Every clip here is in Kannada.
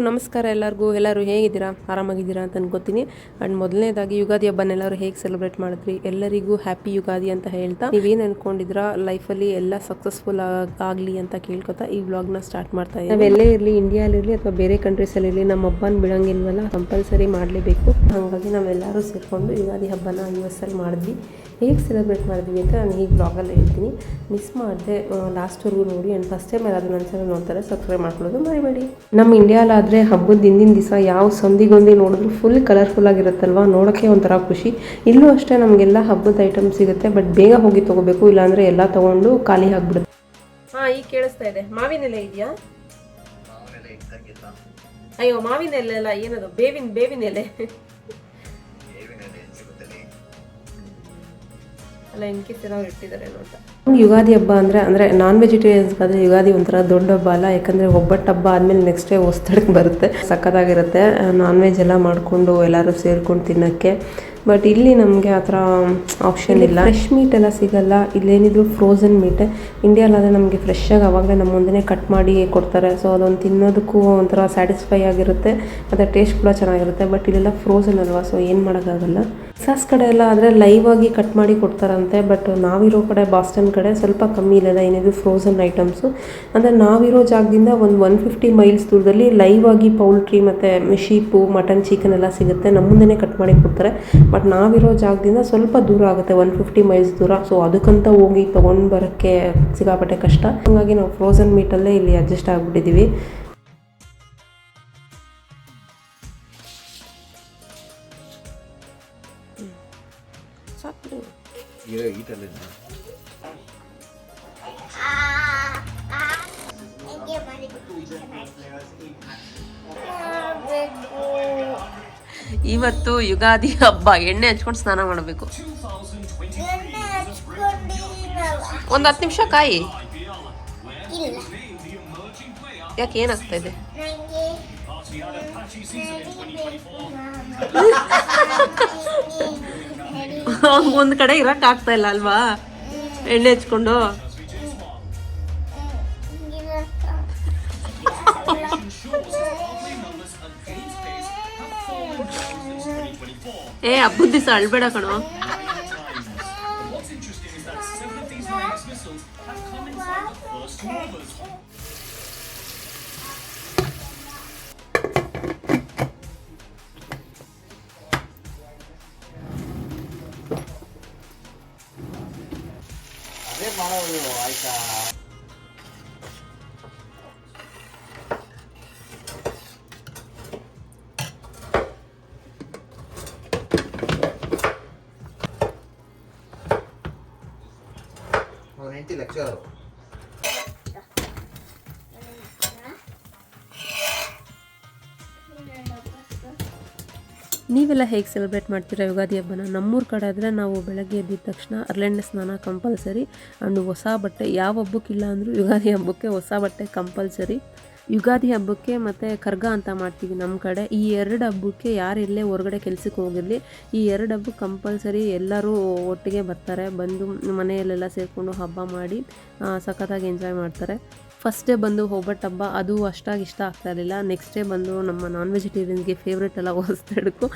ನಮಸ್ಕಾರ ಎಲ್ಲರೂ ಹೇಗಿದ್ದೀರಾ, ಆರಾಮಾಗಿದ್ದೀರಾ ಅಂತ ಅನ್ಕೋತೀನಿ. ಆ್ಯಂಡ್ ಮೊದಲನೇದಾಗಿ ಯುಗಾದಿ ಹಬ್ಬನೆಲ್ಲರೂ ಹೇಗೆ ಸೆಲೆಬ್ರೇಟ್ ಮಾಡಿದ್ರಿ, ಎಲ್ಲರಿಗೂ ಹ್ಯಾಪಿ ಯುಗಾದಿ ಅಂತ ಹೇಳ್ತಾ ನೀವೇನು ಅನ್ಕೊಂಡಿದ್ದೀರಾ ಲೈಫಲ್ಲಿ ಎಲ್ಲ ಸಕ್ಸಸ್ಫುಲ್ ಆಗಲಿ ಅಂತ ಕೇಳ್ಕೊತಾ ಈ ವ್ಲಾಗ್ನ ಸ್ಟಾರ್ಟ್ ಮಾಡ್ತಾ ಇದ್ದೀವಿ. ನಾವೆಲ್ಲೇ ಇರಲಿ, ಇಂಡಿಯಾಲಿರಲಿ ಅಥವಾ ಬೇರೆ ಕಂಟ್ರೀಸಲ್ಲಿರಲಿ, ನಮ್ಮ ಹಬ್ಬನ ಬಿಡಂಗಿಲ್ವಲ್ಲ, ಕಂಪಲ್ಸರಿ ಮಾಡಲೇಬೇಕು. ಹಾಗಾಗಿ ನಾವೆಲ್ಲರೂ ಸೇರಿಕೊಂಡು ಯುಗಾದಿ ಹಬ್ಬನ US ಅಲ್ಲಿ ಮಾಡಿದ್ವಿ. ಹೇಗೆ ಸೆಲೆಬ್ರೇಟ್ ಮಾಡಿದ್ವಿ ಅಂತ ನಾನು ಈ ಬ್ಲಾಗಲ್ಲಿ ಹೇಳ್ತೀನಿ. ಮಿಸ್ ಮಾಡಿದೆ ಲಾಸ್ಟ್ವರೆಗೂ ನೋಡಿ. ಆ್ಯಂಡ್ ಫಸ್ಟ್ ಟೈಮ್ ಯಾರಾದರೂ ನನ್ನ ಚಾನಲ್ ನೋಡ್ತಾರೆ ಸಬ್ಸ್ಕ್ರೈಬ್ ಮಾಡ್ಕೊಳ್ಳೋದು ಮರಿಬೇಡಿ. ನಮ್ಮ ಇಂಡಿಯಾಲಾದರೆ ಹಬ್ಬದ ಹಿಂದಿನ ದಿವಸ ಯಾವ ಸಂದಿಗೊಂದಿ ನೋಡಿದ್ರು ಫುಲ್ ಕಲರ್ಫುಲ್ ಆಗಿರುತ್ತಲ್ವ, ನೋಡೋಕ್ಕೆ ಒಂಥರ ಖುಷಿ. ಇಲ್ಲೂ ಅಷ್ಟೇ ನಮಗೆಲ್ಲ ಹಬ್ಬದ ಐಟಮ್ ಸಿಗುತ್ತೆ, ಬಟ್ ಬೇಗ ಹೋಗಿ ತೊಗೋಬೇಕು, ಇಲ್ಲಾಂದರೆ ಎಲ್ಲ ತೊಗೊಂಡು ಖಾಲಿ ಆಗಿಬಿಡುತ್ತೆ. ಹಾಂ, ಈಗ ಕೇಳಿಸ್ತಾ ಇದೆ. ಮಾವಿನ ಎಲೆ ಇದೆಯಾ? ಅಯ್ಯೋ, ಮಾವಿನ ಎಲೆ ಅಲ್ಲ, ಏನದು ಬೇವಿನ ಎಲೆ ಅಲ್ಲ, ಇನ್ಕೇಸ್ ಏನಾದ್ರು ಇಟ್ಟಿದ್ದಾರೆ ನೋಡ್ತಾ. ಯುಗಾದಿ ಹಬ್ಬ ಅಂದರೆ ನಾನ್ ವೆಜಿಟೇರಿಯನ್ಸ್ಗಾದರೆ ಯುಗಾದಿ ಒಂಥರ ದೊಡ್ಡ ಹಬ್ಬ ಅಲ್ಲ, ಯಾಕಂದರೆ ಒಬ್ಬಟ್ಟು ಹಬ್ಬ ಆದಮೇಲೆ ನೆಕ್ಸ್ಟ್ ಡೇ ಹೊಸ್ತಡಕ್ಕೆ ಬರುತ್ತೆ. ಸಖತ್ತಾಗಿರುತ್ತೆ ನಾನ್ ವೆಜ್ ಎಲ್ಲ ಮಾಡಿಕೊಂಡು ಎಲ್ಲರೂ ಸೇರ್ಕೊಂಡು ತಿನ್ನೋಕ್ಕೆ. ಬಟ್ ಇಲ್ಲಿ ನಮಗೆ ಆ ಥರ ಆಪ್ಷನ್ ಇಲ್ಲ. ಫ್ರೆಶ್ ಮೀಟ್ ಎಲ್ಲ ಸಿಗಲ್ಲ, ಇಲ್ಲೇನಿದ್ರು ಫ್ರೋಝನ್ ಮೀಟೇ. ಇಂಡಿಯಾಲಾದರೆ ನಮಗೆ ಫ್ರೆಶ್ಶಾಗಿ ಆವಾಗಲೇ ನಮ್ಮ ಮುಂದೆ ಕಟ್ ಮಾಡಿ ಕೊಡ್ತಾರೆ. ಸೊ ಅದೊಂದು ತಿನ್ನೋದಕ್ಕೂ ಒಂಥರ ಸ್ಯಾಟಿಸ್ಫೈ ಆಗಿರುತ್ತೆ, ಮತ್ತು ಟೇಸ್ಟ್ ಕೂಡ ಚೆನ್ನಾಗಿರುತ್ತೆ. ಬಟ್ ಇಲ್ಲೆಲ್ಲ ಫ್ರೋಝನ್ ಅಲ್ವಾ, ಸೊ ಏನು ಮಾಡೋಕ್ಕಾಗಲ್ಲ. ಟೆಕ್ಸಾಸ್ ಕಡೆ ಎಲ್ಲ ಆದರೆ ಲೈವ್ ಆಗಿ ಕಟ್ ಮಾಡಿ ಕೊಡ್ತಾರಂತೆ. ಬಟ್ ನಾವಿರೋ ಕಡೆ ಬಾಸ್ಟನ್ ಕಡೆ ಸ್ವಲ್ಪ ಕಮ್ಮಿ ಇಲ್ಲದ ಏನಿದು ಫ್ರೋಝನ್ ಐಟಮ್ಸು. ಅಂದರೆ ನಾವಿರೋ ಜಾಗದಿಂದ ಒಂದು 150 ಮೈಲ್ಸ್ ದೂರದಲ್ಲಿ ಲೈವ್ ಆಗಿ ಪೌಲ್ಟ್ರಿ ಮತ್ತು ಶೀಪು, ಮಟನ್, ಚಿಕನ್ ಎಲ್ಲ ಸಿಗುತ್ತೆ. ನಮ್ಮ ಮುಂದೆನೇ ಕಟ್ ಮಾಡಿ ಕೊಡ್ತಾರೆ. ಬಟ್ ನಾವಿರೋ ಜಾಗದಿಂದ ಸ್ವಲ್ಪ ದೂರ ಆಗುತ್ತೆ, 150 ಮೈಲ್ಸ್ ದೂರ. ಸೊ ಅದಕ್ಕಂತ ಹೋಗಿ ತೊಗೊಂಡು ಬರೋಕ್ಕೆ ಸಿಕ್ಕಾಪಟ್ಟೆ ಕಷ್ಟ. ಹಾಗಾಗಿ ನಾವು ಫ್ರೋಝನ್ ಮೀಟಲ್ಲೇ ಇಲ್ಲಿ ಅಡ್ಜಸ್ಟ್ ಆಗಿಬಿಟ್ಟಿದ್ದೀವಿ. ಇವತ್ತು ಯುಗಾದಿ ಹಬ್ಬ, ಎಣ್ಣೆ ಹಚ್ಕೊಂಡು ಸ್ನಾನ ಮಾಡಬೇಕು. ಒಂದು 10 ನಿಮಿಷ ಕಾಯಿ. ಯಾಕೆ, ಏನಾಗ್ತಾ ಇದೆ? ಒಂದು ಕಡೆ ಇರಕ್ ಆಗ್ತಾ ಇಲ್ಲ ಅಲ್ವಾ ಎಣ್ಣೆ ಹಚ್ಕೊಂಡು? ಹಬ್ಬದ ದಿವಸ ಅಳ್ಬೇಡ ಕಣೋ. ಅದೇ ಮಾಡೋದು ಆಯ್ತಾ? ನೀವೆಲ್ಲ ಹೇಗೆ ಸೆಲೆಬ್ರೇಟ್ ಮಾಡ್ತೀರಾ ಯುಗಾದಿ ಹಬ್ಬನ? ನಮ್ಮೂರ ಕಡೆ ಆದರೆ ನಾವು ಬೆಳಗ್ಗೆ ಎದ್ದಿದ ತಕ್ಷಣ ಅರಳೆಣ್ಣೆ ಸ್ನಾನ ಕಂಪಲ್ಸರಿ. ಅಂಡ್ ಹೊಸ ಬಟ್ಟೆ, ಯಾವ ಹಬ್ಬಕ್ಕಿಲ್ಲ ಅಂದರೂ ಯುಗಾದಿ ಹಬ್ಬಕ್ಕೆ ಹೊಸ ಬಟ್ಟೆ ಕಂಪಲ್ಸರಿ. ಯುಗಾದಿ ಹಬ್ಬಕ್ಕೆ ಮತ್ತು ಕರ್ಗ ಅಂತ ಮಾಡ್ತೀವಿ ನಮ್ಮ ಕಡೆ. ಈ 2 ಹಬ್ಬಕ್ಕೆ ಯಾರೆಲ್ಲೇ ಹೊರಗಡೆ ಕೆಲ್ಸಕ್ಕೆ ಹೋಗಿರಲಿ, ಈ 2 ಹಬ್ಬಕ್ಕೆ ಕಂಪಲ್ಸರಿ ಎಲ್ಲರೂ ಒಟ್ಟಿಗೆ ಬರ್ತಾರೆ. ಬಂದು ಮನೆಯಲ್ಲೆಲ್ಲ ಸೇರಿಕೊಂಡು ಹಬ್ಬ ಮಾಡಿ ಸಖತ್ತಾಗಿ ಎಂಜಾಯ್ ಮಾಡ್ತಾರೆ. ಫಸ್ಟ್ ಡೇ ಬಂದು ಒಬ್ಬಟ್ಟು ಹಬ್ಬ, ಅದು ಅಷ್ಟಾಗಿ ಇಷ್ಟ ಆಗ್ತಾ ಇರಲಿಲ್ಲ. ನೆಕ್ಸ್ಟ್ ಡೇ ಬಂದು ನಮ್ಮ ನಾನ್ ವೆಜಿಟೇರಿಯನ್ಸ್ಗೆ ಫೇವ್ರೇಟ್ ಎಲ್ಲ ಹೊಸದಡ್ಕು.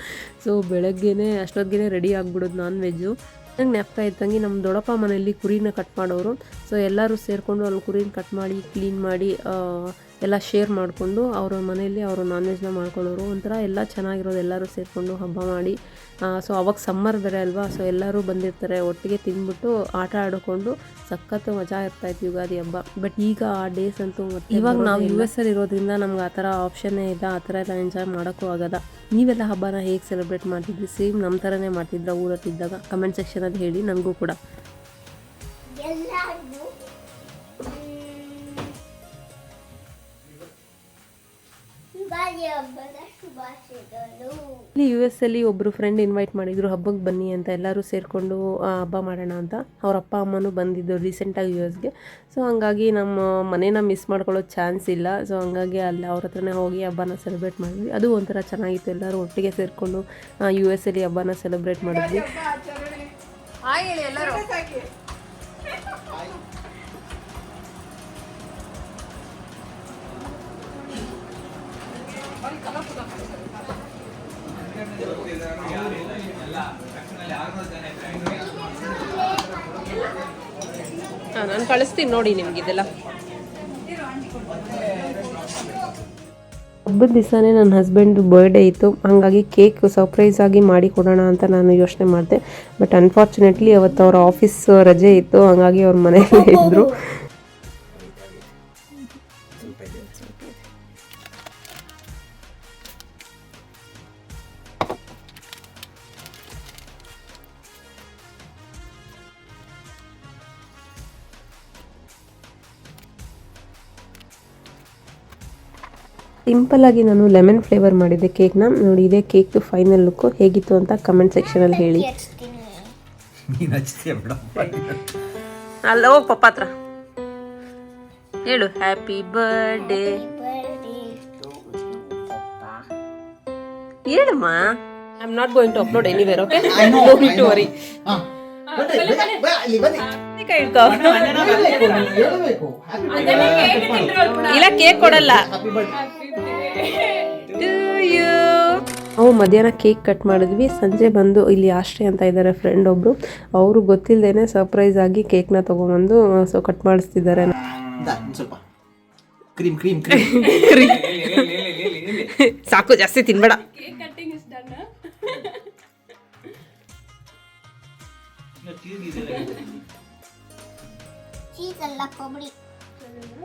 ಸೊ ಬೆಳಗ್ಗೆನೇ ಅಷ್ಟೊತ್ತಿಗೆ ರೆಡಿ ಆಗಿಬಿಡೋದು ನಾನ್ ವೆಜ್ಜು. ನಂಗೆ ನೆನಪ ಇದ್ದಂಗೆ ನಮ್ಮ ದೊಡ್ಡಪ್ಪ ಮನೆಯಲ್ಲಿ ಕುರಿನ ಕಟ್ ಮಾಡೋರು. ಸೊ ಎಲ್ಲರೂ ಸೇರಿಕೊಂಡು ಅಲ್ಲಿ ಕುರಿನ ಕಟ್ ಮಾಡಿ ಕ್ಲೀನ್ ಮಾಡಿ ಎಲ್ಲ ಶೇರ್ ಮಾಡಿಕೊಂಡು ಅವರ ಮನೆಯಲ್ಲಿ ಅವರು ನಾನ್ ವೆಜ್ನ ಮಾಡ್ಕೊಳ್ಳೋರು. ಒಂಥರ ಎಲ್ಲ ಚೆನ್ನಾಗಿರೋದು, ಎಲ್ಲರೂ ಸೇರಿಕೊಂಡು ಹಬ್ಬ ಮಾಡಿ. ಸೊ ಅವಾಗ ಸಮ್ಮರ್ ಬೇರೆ ಅಲ್ವಾ, ಸೊ ಎಲ್ಲರೂ ಬಂದಿರ್ತಾರೆ, ಒಟ್ಟಿಗೆ ತಿಂದ್ಬಿಟ್ಟು ಆಟ ಆಡಿಕೊಂಡು ಸಖತ್ತು ಮಜಾ ಇರ್ತಾಯಿತ್ತು ಯುಗಾದಿ ಹಬ್ಬ. ಬಟ್ ಈಗ ಆ ಡೇಸ್ ಅಂತೂ ಇವಾಗ ನಾವು US ಅಲ್ಲಿ ಇರೋದ್ರಿಂದ ನಮ್ಗೆ ಆ ಥರ ಆಪ್ಷನ್ನೇ ಇಲ್ಲ, ಆ ಥರ ಎಲ್ಲ ಎಂಜಾಯ್ ಮಾಡೋಕ್ಕೂ ಆಗೋದ. ನೀವೆಲ್ಲ ಹಬ್ಬನ ಹೇಗೆ ಸೆಲೆಬ್ರೇಟ್ ಮಾಡ್ತಿದ್ರಿ? ಸೇಮ್ ನಮ್ಮ ಥರನೇ ಮಾಡ್ತಿದ್ರ ಊರಲ್ಲಿದ್ದಾಗ? ಕಮೆಂಟ್ ಸೆಕ್ಷನಲ್ಲಿ ಹೇಳಿ ನನಗೂ ಕೂಡ. ಇಲ್ಲಿ US ಅಲ್ಲಿ ಒಬ್ಬರು ಫ್ರೆಂಡ್ ಇನ್ವೈಟ್ ಮಾಡಿದ್ರು, ಹಬ್ಬಕ್ಕೆ ಬನ್ನಿ ಅಂತ, ಎಲ್ಲರೂ ಸೇರಿಕೊಂಡು ಹಬ್ಬ ಮಾಡೋಣ ಅಂತ. ಅವ್ರ ಅಪ್ಪ ಅಮ್ಮನೂ ಬಂದಿದ್ದು ರೀಸೆಂಟಾಗಿ USಗೆ. ಸೊ ಹಂಗಾಗಿ ನಮ್ಮ ಮನೇನ ಮಿಸ್ ಮಾಡ್ಕೊಳ್ಳೋ ಚಾನ್ಸ್ ಇಲ್ಲ. ಸೊ ಹಂಗಾಗಿ ಅಲ್ಲಿ ಅವ್ರ ಹತ್ರನೇ ಹೋಗಿ ಹಬ್ಬನ ಸೆಲೆಬ್ರೇಟ್ ಮಾಡಿದ್ವಿ. ಅದು ಒಂಥರ ಚೆನ್ನಾಗಿತ್ತು, ಎಲ್ಲರೂ ಒಟ್ಟಿಗೆ ಸೇರಿಕೊಂಡು US ಅಲ್ಲಿ ಹಬ್ಬನ ಸೆಲೆಬ್ರೇಟ್ ಮಾಡಿದ್ವಿ. ನಾನು ಕಳಿಸ್ತೀನಿ ನೋಡಿ ನಿಮ್ಗೆ ಇದೆಲ್ಲ. ಹಬ್ಬದ ದಿವಸನೇ ನನ್ನ ಹಸ್ಬೆಂಡ್ ಬರ್ಡೇ ಇತ್ತು, ಹಾಗಾಗಿ ಕೇಕ್ ಸರ್ಪ್ರೈಸ್ ಆಗಿ ಮಾಡಿ ಕೊಡೋಣ ಅಂತ ನಾನು ಯೋಚನೆ ಮಾಡಿದೆ. ಬಟ್ ಅನ್ಫಾರ್ಚುನೇಟ್ಲಿ ಅವತ್ತು ಅವ್ರ ಆಫೀಸ್ ರಜೆ ಇತ್ತು, ಹಾಗಾಗಿ ಅವ್ರ ಮನೆಯಲ್ಲೇ ಇದ್ದರು. ಸಿಂಪಲ್ಲಾಗಿ ನಾನು ಲೆಮನ್ ಫ್ಲೇವರ್ ಮಾಡಿದ್ದೆ ಕೇಕ್ನ. ನೋಡಿ, ಇದೇ ಕೇಕ್ದು ಫೈನಲ್ ಲುಕ್ಕು. ಹೇಗಿತ್ತು ಅಂತ ಕಮೆಂಟ್ ಸೆಕ್ಷನಲ್ಲಿ ಹೇಳಿ. ಅಲ್ಲ ಹೋಗಿ ಪಪ್ಪ ಹತ್ರ ಹೇಳು, ಹ್ಯಾಪಿ ಬರ್ಡೇ ಹೇಳಮ್ಮ. I am not going to upload anywhere, okay? No need to worry. ಇಲ್ಲ, ಕೇಕ್ ಕೊಡಲ್ಲ. ನಾವು ಮಧ್ಯಾಹ್ನ ಕೇಕ್ ಕಟ್ ಮಾಡಿದ್ವಿ. ಸಂಜೆ ಬಂದು ಇಲ್ಲಿ ಆಶ್ರಯ ಅಂತ ಇದ್ದಾರೆ ಫ್ರೆಂಡ್ ಒಬ್ರು, ಅವರು ಗೊತ್ತಿಲ್ಲದೇನೆ ಸರ್ಪ್ರೈಸ್ ಆಗಿ ಕೇಕ್ನ ತೊಗೊಂಬಂದು ಸೊ ಕಟ್ ಮಾಡಿಸ್ತಿದ್ದಾರೆ. ಸಾಕು, ಜಾಸ್ತಿ ತಿನ್ಬೇಡ.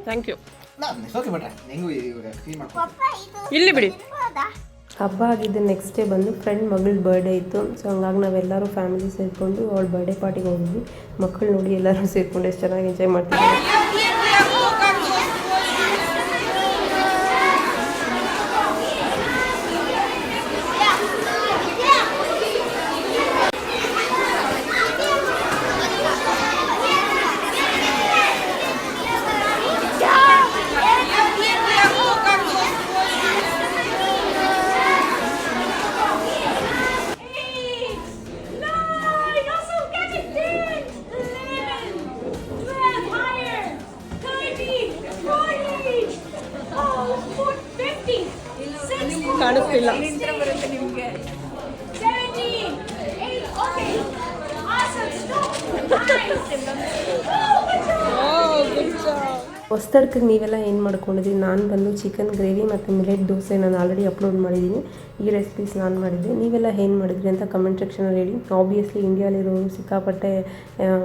Thank you. ಇಲ್ಲಿ ಬಿಡಿ. ಹಬ್ಬ ಆಗಿದ್ದು ನೆಕ್ಸ್ಟ್ ಡೇ ಬಂದು ಫ್ರೆಂಡ್ ಮಗಳ ಬರ್ಡೇ ಇತ್ತು. ಸೊ ಹಂಗಾಗಿ ನಾವೆಲ್ಲರೂ ಫ್ಯಾಮಿಲಿ ಸೇರಿಕೊಂಡು ಅವಳ ಬರ್ಡೇ ಪಾರ್ಟಿಗೆ ಹೋಗಿದ್ವಿ. ಮಕ್ಕಳು ನೋಡಿ ಎಲ್ಲರೂ ಸೇರಿಕೊಂಡು ಎಷ್ಟು ಚೆನ್ನಾಗಿ ಎಂಜಾಯ್ ಮಾಡ್ತಿದ್ದಾರೆ. ಕಾಣಿಸ್ತಿಲ್ಲ. ಹೊಸದಕ್ಕೆ ನೀವೆಲ್ಲ ಏನು ಮಾಡ್ಕೊಂಡಿದ್ರಿ? ನಾನು ಬಂದು ಚಿಕನ್ ಗ್ರೇವಿ ಮತ್ತು ಮಿಲೆಟ್ ದೋಸೆ ನಾನು ಆಲ್ರೆಡಿ ಅಪ್ಲೋಡ್ ಮಾಡಿದ್ದೀನಿ. ಈ ರೆಸಿಪೀಸ್ ನಾನು ಮಾಡಿದ್ದೆ. ನೀವೆಲ್ಲ ಏನು ಮಾಡಿದ್ರಿ ಅಂತ ಕಮೆಂಟ್ ಸೆಕ್ಷನಲ್ಲಿ ಹೇಳಿ. ಆಬ್ವಿಯಸ್ಲಿ ಇಂಡಿಯಾಲಿರೋರು ಸಿಕ್ಕಾಪಟ್ಟೆ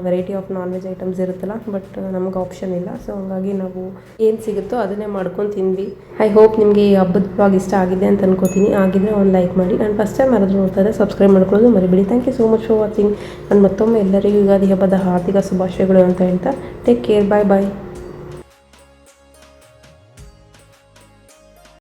variety of non veg items ಇರುತ್ತಲ್ಲ, ಬಟ್ ನಮಗೆ ಆಪ್ಷನ್ ಇಲ್ಲ. ಸೊ ಹಂಗಾಗಿ ನಾವು ಏನು ಸಿಗುತ್ತೋ ಅದನ್ನೇ ಮಾಡ್ಕೊಂಡು ತಿಂದ್ವಿ. ಐ ಹೋಪ್ ನಿಮಗೆ ಈ ಹಬ್ಬದ ಬ್ಲಾಗ್ ಇಷ್ಟ ಆಗಿದೆ ಅಂತ ಅನ್ಕೋತೀನಿ. ಆಗಿದ್ರೆ ಒಂದು ಲೈಕ್ ಮಾಡಿ. ನಾನು ಫಸ್ಟ್ ಟೈಮ್ ಯಾರಾದರೂ ನೋಡ್ತಾರೆ ಸಬ್ಸ್ಕ್ರೈಬ್ ಮಾಡ್ಕೊಳ್ಳೋದು ಮರಿಬೇಡಿ. Thank you so much for watching. ನಾನು ಮತ್ತೊಮ್ಮೆ ಎಲ್ಲರಿಗೂ ಯುಗಾದಿ ಹಬ್ಬದ ಹಾರ್ದಿಕ ಶುಭಾಶಯಗಳು ಅಂತ ಹೇಳ್ತಾ ಟೇಕ್ ಕೇರ್. ಬಾಯ್ ಬಾಯ್.